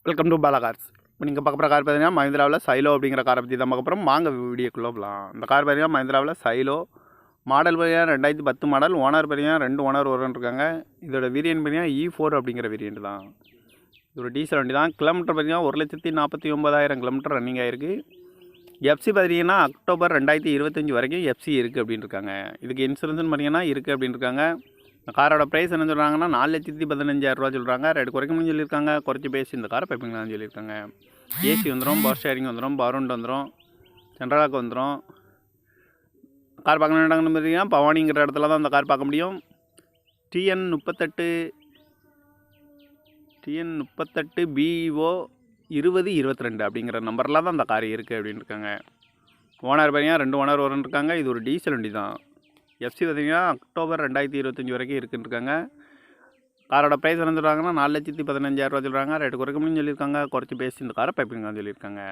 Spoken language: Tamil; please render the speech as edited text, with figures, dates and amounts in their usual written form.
Welcome to Bala cars. இப்போ நீங்கள் பார்க்க போகிற கார் பார்த்தீங்கன்னா மஹிந்திராவில் சைலோ அப்படிங்கிற காரை பற்றி தான் பார்க்க போகிறோம். வாங்க வீடியோக்குள்ளே போகலாம். இந்த கார் பார்த்தீங்கன்னா மஹிந்திராவில் சைலோ மாடல் பார்த்தீங்கன்னா 2010 மாடல். ஓனர் பார்த்தீங்கன்னா 2 ஓனர் இருக்காங்க. இதோட வேரியன்ட் பார்த்தீங்கன்னா E4 அப்படிங்கிற வேரியன்ட் தான். இது ஒரு டீசல் வண்டி தான். கிலோமீட்டர் பார்த்தீங்கன்னா 1,49,000 கிலோமீட்டர் ரன்னிங் ஆகிருக்கு. எஃப்சி பார்த்தீங்கன்னா அக்டோபர் 2025 வரைக்கும் எஃப்சி இருக்குது அப்படின்னு இருக்காங்க. இதுக்கு இன்சூரன்ஸ்னு பார்த்தீங்கன்னா இருக்குது அப்படின்னு இருக்காங்க. காரோட ப்ரைஸ் என்ன சொல்கிறாங்கன்னா 4,15,000 சொல்கிறாங்க. ரேட்டு குறைக்கணும்னு சொல்லியிருக்காங்க. குறைச்சி பேசி இந்த காரை பைப்பிங்களான்னு சொல்லியிருக்காங்க. ஏசி வந்துடும், பவர் ஷேரிங் வந்துடும், பவர் விண்டோ வந்துடும், சென்ட்ரலாக் வந்துடும். கார் பார்க்கணும் இடங்கள்னு பார்த்தீங்கன்னா பவானிங்கிற இடத்துல தான் இந்த கார் பார்க்க முடியும். TN38 BO 2022 அப்படிங்கிற நம்பரில் தான் இந்த கார் இருக்குது அப்படின்னு இருக்காங்க. ஓனர் பார்த்தீங்கன்னா 2 ஓனர் இருக்காங்க. இது ஒரு டீசல் வண்டி தான். எஃப்சி பார்த்தீங்கன்னா அக்டோபர் 2025 வரைக்கும் இருக்குன்னு இருக்காங்க. காரோட ப்ரைஸ் என்ன சொல்கிறாங்கன்னா 4,15,000 சொல்கிறாங்க. ரேட்டு குறைக்கணும்னு சொல்லியிருக்காங்க. குறைச்சி பேசி இந்த காரை பைப்பிங்கன்னு சொல்லியிருக்காங்க.